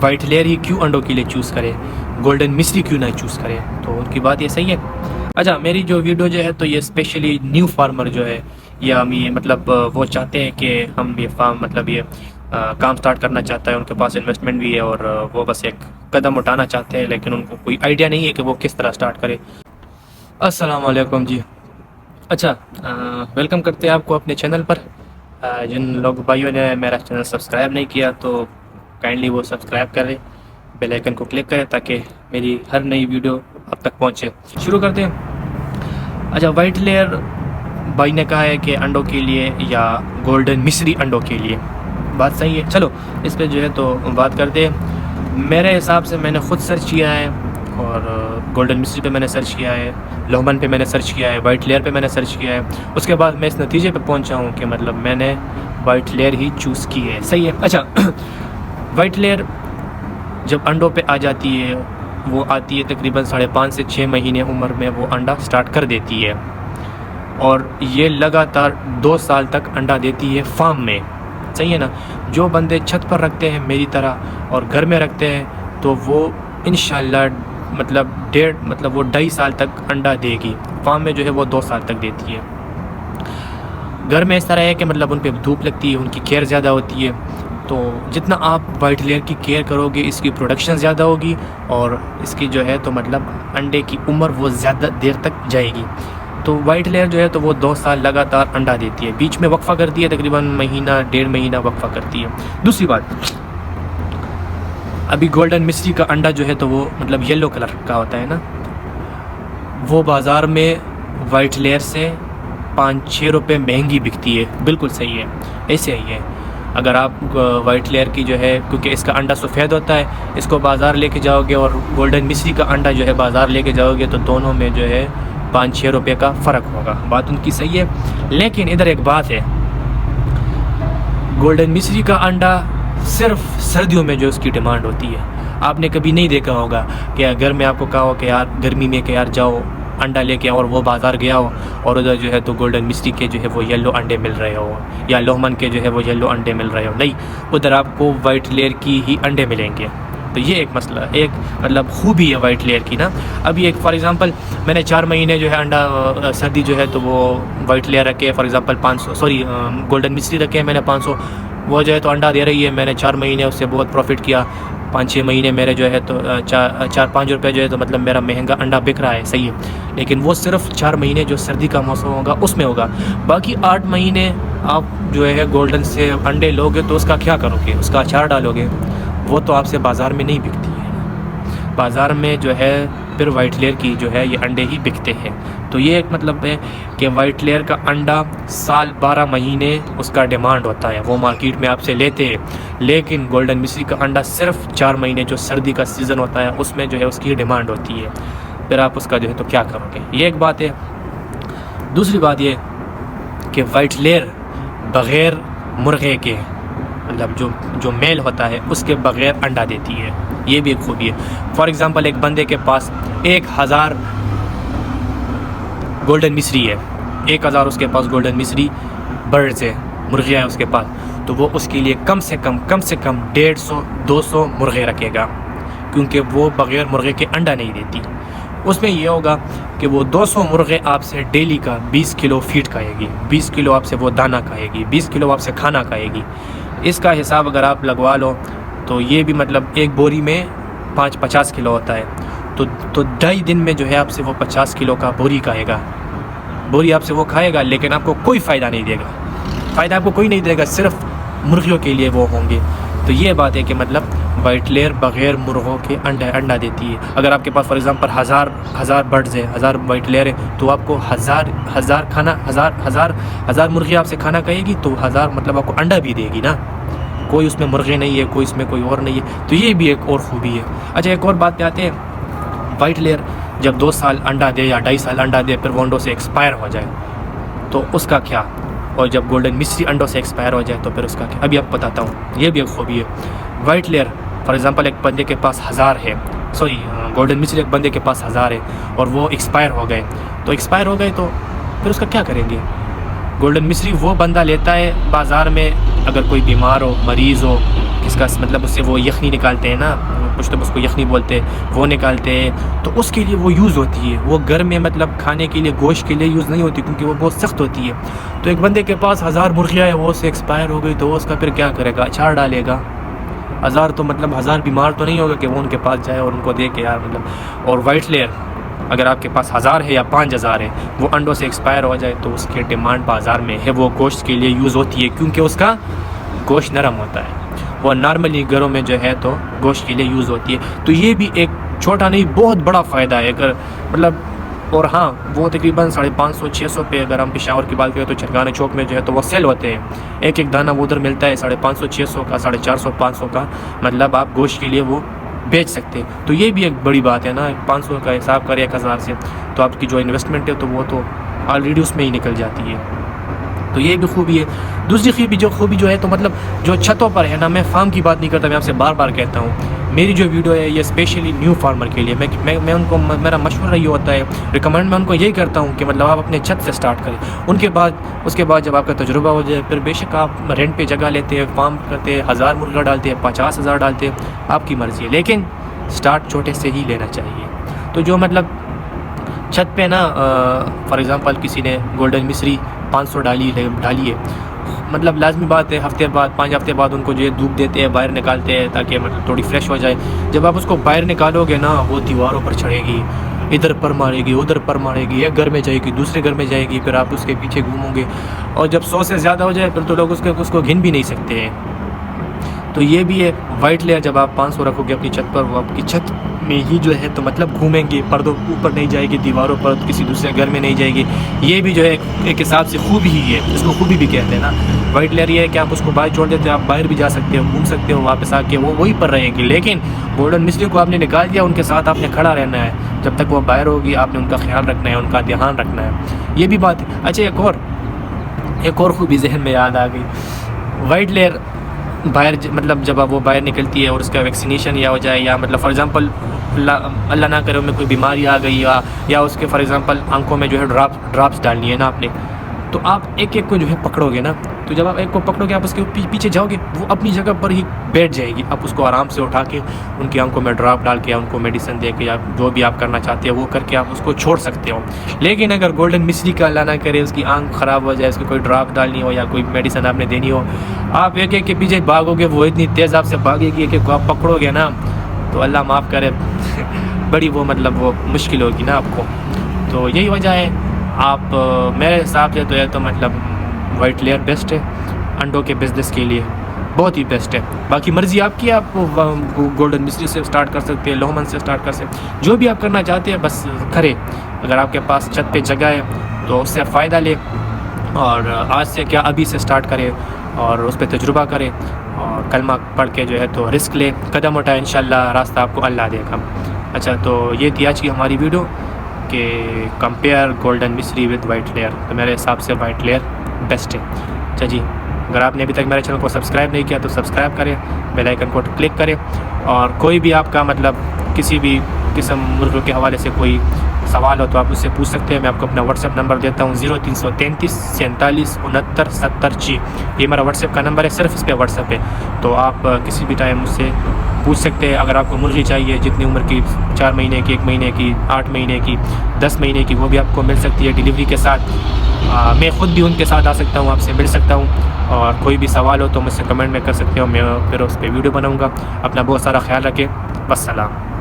White layer ہی کیوں انڈوں کے لیے چوز کرے, گولڈن مصری کیوں نہ چوز کرے؟ تو ان کی بات یہ صحیح ہے. اچھا, میری جو ویڈیو جو ہے تو یہ اسپیشلی نیو فارمر جو ہے, یا یہ مطلب وہ چاہتے ہیں کہ ہم یہ فارم مطلب یہ کام سٹارٹ کرنا چاہتا ہے, ان کے پاس انویسٹمنٹ بھی ہے اور وہ بس ایک قدم اٹھانا چاہتے ہیں, لیکن ان کو کوئی آئیڈیا نہیں ہے کہ وہ کس طرح سٹارٹ کرے. السلام علیکم جی. اچھا, ویلکم کرتے ہیں آپ کو اپنے چینل پر. جن لوگ بھائیوں نے میرا چینل سبسکرائب نہیں کیا تو کائنڈلی وہ سبسکرائب کریں, بیل آئیکن کو کلک کریں تاکہ میری ہر نئی ویڈیو اب تک پہنچے. شروع کرتے ہیں. اچھا, وائٹ لیئر بھائی نے کہا ہے کہ انڈوں کے لیے یا گولڈن مصری انڈوں کے لیے. بات صحیح ہے. چلو اس پہ جو ہے تو بات کرتے ہیں. میرے حساب سے میں نے خود سرچ کیا ہے, اور گولڈن مصری پہ میں نے سرچ کیا ہے, لومن پہ میں نے سرچ کیا ہے, وائٹ لیئر پہ میں نے سرچ کیا ہے. اس کے بعد میں اس نتیجے پہ پہنچا ہوں کہ مطلب میں نے وائٹ لیئر ہی چوز کی ہے. صحیح ہے. اچھا, وائٹ لیئر جب انڈوں پہ آ جاتی ہے, وہ آتی ہے تقریباً 5.5 سے 6 مہینے عمر میں وہ انڈا سٹارٹ کر دیتی ہے, اور یہ لگاتار 2 سال تک انڈا دیتی ہے فارم میں. صحیح ہے نا. جو بندے چھت پر رکھتے ہیں میری طرح اور گھر میں رکھتے ہیں تو وہ انشاءاللہ مطلب وہ 2.5 سال تک انڈا دے گی. فارم میں جو ہے وہ 2 سال تک دیتی ہے. گھر میں اس طرح ہے کہ مطلب ان پہ دھوپ لگتی ہے, ان کی کیئر زیادہ ہوتی ہے, تو جتنا آپ وائٹ لیئر کی کیئر کرو گے اس کی پروڈکشن زیادہ ہوگی, اور اس کی جو ہے تو مطلب انڈے کی عمر وہ زیادہ دیر تک جائے گی. تو وائٹ لیئر جو ہے تو وہ 2 سال لگاتار انڈا دیتی ہے, بیچ میں وقفہ کرتی ہے, تقریباً مہینہ 1.5 مہینہ وقفہ کرتی ہے. دوسری بات, ابھی گولڈن مصری کا انڈا جو ہے تو وہ مطلب یلو کلر کا ہوتا ہے نا, وہ بازار میں وائٹ لیئر سے 5-6 روپے مہنگی بکتی ہے. بالکل صحیح ہے, ایسے ہی ہے. اگر آپ وائٹ لیئر کی جو ہے, کیونکہ اس کا انڈا سفید ہوتا ہے, اس کو بازار لے کے جاؤ گے اور گولڈن مصری کا انڈا جو ہے بازار لے کے جاؤ گے تو دونوں میں جو ہے 5-6 روپے کا فرق ہوگا. بات ان کی صحیح ہے. لیکن ادھر ایک بات ہے, گولڈن مصری کا انڈا صرف سردیوں میں جو اس کی ڈیمانڈ ہوتی ہے. آپ نے کبھی نہیں دیکھا ہوگا کہ گھر میں آپ کو کہا ہو کہ یار گرمی میں کہ یار جاؤ انڈا لے کے, اور وہ بازار گیا ہو اور ادھر جو ہے تو گولڈن مصری کے جو ہے وہ یلو انڈے مل رہے ہو, یا لومن کے جو ہے وہ یلو انڈے مل رہے ہو. نہیں, ادھر آپ کو وائٹ لیئر کی ہی انڈے ملیں گے. تو یہ ایک مسئلہ, ایک مطلب خوبی ہے وائٹ لیئر کی نا. ابھی ایک فار ایگزامپل میں نے 4 مہینے جو ہے انڈا سردی جو ہے تو وہ وائٹ لیئر رکھے, فار ایگزامپل 500 گولڈن مصری رکھے میں نے 500, وہ جو ہے تو انڈا دے رہی ہے. میں نے 4 مہینے اس سے بہت پروفٹ کیا. 5-6 مہینے میرے جو ہے تو 4-5 روپے جو ہے تو مطلب میرا مہنگا انڈا بک رہا ہے. صحیح ہے. لیکن وہ صرف 4 مہینے جو سردی کا موسم ہوگا اس میں ہوگا. باقی 8 مہینے آپ جو ہے گولڈن سے انڈے لوگے تو اس کا کیا کرو گے؟ اس کا اچار ڈالو گے. وہ تو آپ سے بازار میں نہیں بکتی ہے. بازار میں جو ہے پھر وائٹ لیئر کی جو ہے یہ انڈے ہی بکتے ہیں. تو یہ ایک مطلب ہے کہ وائٹ لیئر کا انڈا سال 12 مہینے اس کا ڈیمانڈ ہوتا ہے, وہ مارکیٹ میں آپ سے لیتے ہیں. لیکن گولڈن مصری کا انڈا صرف 4 مہینے جو سردی کا سیزن ہوتا ہے اس میں جو ہے اس کی ڈیمانڈ ہوتی ہے. پھر آپ اس کا جو ہے تو کیا کرو گے؟ یہ ایک بات ہے. دوسری بات یہ کہ وائٹ لیئر بغیر مرغے کے مطلب جو میل ہوتا ہے اس کے بغیر انڈا دیتی ہے. یہ بھی ایک خوبی ہے. فار ایگزامپل ایک بندے کے پاس 1000 گولڈن مصری ہے, 1000 اس کے پاس گولڈن مصری برڈز ہے, مرغیاں ہے اس کے پاس, تو وہ اس کے لیے کم سے کم 150-200 مرغے رکھے گا, کیونکہ وہ بغیر مرغے کے انڈا نہیں دیتی. اس میں یہ ہوگا کہ وہ 200 مرغے آپ سے ڈیلی کا 20 کلو فیڈ کھائے گی, 20 کلو آپ سے وہ دانہ کھائے گی, 20 کلو آپ سے کھانا کھائے گی. اس کا حساب اگر آپ لگوا لو تو یہ بھی مطلب ایک بوری میں 50 کلو ہوتا ہے. تو 2.5 دن میں جو ہے آپ سے وہ 50 کلو کا بوری کھائے گا, بوری آپ سے وہ کھائے گا, لیکن آپ کو کوئی فائدہ نہیں دے گا. فائدہ آپ کو کوئی نہیں دے گا, صرف مرغیوں کے لیے وہ ہوں گے. تو یہ بات ہے کہ مطلب وائٹ لیئر بغیر مرغوں کے انڈا دیتی ہے. اگر آپ کے پاس فار ایگزامپل 1000 برڈز ہے, 1000 وائٹ لیئر ہے, تو آپ کو 1000 مرغی آپ سے کھانا کھائے گی, تو 1000 مطلب آپ کو انڈا بھی دے گی نا. کوئی اس میں مرغے نہیں ہے, کوئی اس میں کوئی اور نہیں ہے. تو یہ بھی ایک اور خوبی ہے. اچھا, ایک اور بات پہ آتے ہیں. وائٹ لیئر جب 2 سال انڈا دے یا 2.5 سال انڈا دے, پھر وہ انڈوں سے ایکسپائر ہو جائے تو اس کا کیا؟ اور جب گولڈن مصری انڈوں سے ایکسپائر ہو جائے تو پھر اس کا کیا؟ ابھی آپ بتاتا ہوں. یہ بھی ایک خوبی ہے. وائٹ لیئر فار ایگزامپل ایک بندے کے پاس 1000 ہے, گولڈن مصری ایک بندے کے پاس 1000 ہے, اور وہ ایکسپائر ہو گئے. تو ایکسپائر ہو گئے تو پھر اس کا کیا کریں گے؟ گولڈن مصری وہ بندہ لیتا ہے بازار میں اگر کوئی بیمار ہو, مریض ہو, کس کا مطلب اس سے وہ یخنی نکالتے ہیں نا, کچھ تو اس کو یخنی بولتے ہیں, وہ نکالتے ہیں, تو اس کے لیے وہ یوز ہوتی ہے. وہ گھر میں مطلب کھانے کے لیے گوشت کے لیے یوز نہیں ہوتی کیونکہ وہ بہت سخت ہوتی ہے. تو ایک بندے کے پاس 1000 مرغیاں ہے, وہ اس سے ایکسپائر ہو گئی, تو وہ اس کا پھر کیا کرے گا, اچار ڈالے گا. 1000 تو مطلب 1000 بیمار تو نہیں ہوگا کہ وہ ان کے پاس جائے اور ان کو دے کے یار مطلب. اور وائٹ لیئر اگر آپ کے پاس 1000 ہے یا 5000 ہے, وہ انڈوں سے ایکسپائر ہو جائے تو اس کی ڈیمانڈ بازار میں ہے, وہ گوشت کے لیے یوز ہوتی ہے کیونکہ اس کا گوشت نرم ہوتا ہے. وہ نارملی گھروں میں جو ہے تو گوشت کے لیے یوز ہوتی ہے. تو یہ بھی ایک چھوٹا نہیں بہت بڑا فائدہ ہے اگر مطلب. اور ہاں وہ تقریباً 550-600 پہ اگر ہم پشاور کی بات کریں تو چرگانہ چوک میں جو ہے تو وہ سیل ہوتے ہیں. ایک ایک دانہ وہ ادھر ملتا ہے 550-600 کا, 450-500 کا, مطلب آپ گوشت کے لیے وہ بیچ سکتے ہیں. تو یہ بھی ایک بڑی بات ہے نا, 500 کا حساب کرے 1000 سے, تو آپ کی جو انویسٹمنٹ ہے تو وہ تو آلریڈی اس میں ہی نکل جاتی ہے. تو یہ بھی خوبی ہے. دوسری خوبی جو ہے تو مطلب جو چھتوں پر ہے نا, میں فارم کی بات نہیں کرتا, میں آپ سے بار بار کہتا ہوں, میری جو ویڈیو ہے یہ اسپیشلی نیو فارمر کے لیے. میں ان کو, میرا مشورہ یہ ہوتا ہے, ریکمینڈ میں ان کو یہی کرتا ہوں کہ مطلب آپ اپنے چھت سے سٹارٹ کریں. اس کے بعد جب آپ کا تجربہ ہو جائے پھر بے شک آپ رینٹ پہ جگہ لیتے ہیں, فارم کرتے ہیں, 1000 مرغا ڈالتے ہیں, 50,000 ڈالتے ہیں, آپ کی مرضی ہے, لیکن سٹارٹ چھوٹے سے ہی لینا چاہیے. تو جو مطلب چھت پہ نا فار ایگزامپل کسی نے گولڈن مصری 500 ڈالی ہے, مطلب لازمی بات ہے ہفتے بعد 5 ہفتے بعد ان کو جو ہے دھوپ دیتے ہیں, باہر نکالتے ہیں تاکہ مطلب تھوڑی فریش ہو جائے. جب آپ اس کو باہر نکالو گے نا, وہ دیواروں پر چڑھے گی, ادھر پر مارے گی, ادھر پر مارے گی, ایک گھر میں جائے گی, دوسرے گھر میں جائے گی, پھر آپ اس کے پیچھے گھومو گے, اور جب 100 سے زیادہ ہو جائے پھر تو لوگ اس کو گن بھی نہیں سکتے ہیں. تو یہ بھی ہے وائٹ لیئر, جب آپ 500 رکھو گے اپنی چھت پر, وہ آپ کی چھت میں ہی جو ہے تو مطلب گھومیں گے, پردوں اوپر نہیں جائے گی, دیواروں پر کسی دوسرے گھر میں نہیں جائے گی. یہ بھی جو ہے ایک حساب سے خوبی ہی ہے, اس کو خوبی بھی کہتے ہیں نا. وائٹ لیئر یہ ہے کہ آپ اس کو باہر چھوڑ دیتے ہیں, آپ باہر بھی جا سکتے ہو, گھوم سکتے ہو, واپس آ کے وہ وہی پر رہیں گی. لیکن گولڈن مصری کو آپ نے نکال دیا, ان کے ساتھ آپ نے کھڑا رہنا ہے جب تک وہ باہر ہوگی, آپ نے ان کا خیال رکھنا ہے, ان کا دھیان رکھنا ہے. یہ بھی بات ہے. اچھا ایک اور خوبی ذہن میں یاد آ گئی. وائٹ لیئر باہر مطلب جب وہ باہر نکلتی ہے اور اس کا ویکسینیشن یا ہو جائے, یا مطلب فار ایگزامپل اللہ نہ کرے میں کوئی بیماری آ گئی, یا اس کے فار ایگزامپل آنکھوں میں جو ہے ڈراپس ڈالنی ہے نا آپ نے, تو آپ ایک ایک کو جو ہے پکڑو گے نا, تو جب آپ ایک کو پکڑو گے آپ اس کے پیچھے جاؤ گے, وہ اپنی جگہ پر ہی بیٹھ جائے گی. آپ اس کو آرام سے اٹھا کے ان کی آنکھوں میں ڈراپ ڈال کے, ان کو میڈیسن دے کے, یا جو بھی آپ کرنا چاہتے ہیں وہ کر کے آپ اس کو چھوڑ سکتے ہو. لیکن اگر گولڈن مصری کا اللہ نہ کرے اس کی آنکھ خراب ہو جائے, اس کی کوئی ڈراپ ڈالنی ہو یا کوئی میڈیسن آپ نے دینی ہو, آپ ایک ایک کے پیچھے بھاگو گے, وہ اتنی تیز آپ سے بھاگے گی کہ آپ پکڑو گے نا, تو اللہ معاف کرے بڑی وہ مطلب وہ مشکل ہوگی نا آپ کو. تو یہی وجہ ہے. آپ میرے حساب سے تو یہ تو مطلب وائٹ لیئر بیسٹ ہے انڈوں کے بزنس کے لیے, بہت ہی بیسٹ ہے. باقی مرضی آپ کی, آپ گولڈن مصری سے سٹارٹ کر سکتے ہیں, لومن سے سٹارٹ کر سکتے ہیں, جو بھی آپ کرنا چاہتے ہیں بس کریں. اگر آپ کے پاس چھت پہ جگہ ہے تو اس سے فائدہ لیں, اور آج سے کیا ابھی سے سٹارٹ کریں اور اس پہ تجربہ کریں, اور کلمہ پڑھ کے جو ہے تو رسک لیں, قدم اٹھائیں, انشاءاللہ راستہ آپ کو اللہ دے گا. اچھا, تو یہ تھی آج کی ہماری ویڈیو کہ کمپیئر گولڈن مصری ود وائٹ لیئر. تو میرے حساب سے وائٹ لیئر بیسٹ ہے. اچھا جی, اگر آپ نے ابھی تک میرے چینل کو سبسکرائب نہیں کیا تو سبسکرائب کریں, بیل آئیکن کو کلک کریں, اور کوئی بھی آپ کا مطلب کسی بھی قسم مرغوں کے حوالے سے کوئی سوال ہو تو آپ اس سے پوچھ سکتے ہیں. میں آپ کو اپنا واٹس ایپ نمبر دیتا ہوں 0333 47 69 70 جی. یہ میرا واٹس ایپ کا نمبر ہے, صرف اس پہ واٹس ایپ ہے, تو آپ کسی بھی ٹائم مجھ سے پوچھ سکتے ہیں. اگر آپ کو مرغی چاہیے جتنی عمر کی, 4 مہینے کی, 1 مہینے کی, 8 مہینے کی, 10 مہینے کی, وہ بھی آپ کو مل سکتی ہے ڈیلیوری کے ساتھ. میں خود بھی ان کے ساتھ آ سکتا ہوں, آپ سے مل سکتا ہوں, اور کوئی بھی سوال ہو تو مجھ سے کمنٹ میں کر سکتے ہو, میں پھر اس پہ ویڈیو بناؤں گا. اپنا بہت سارا خیال رکھیں. والسلام.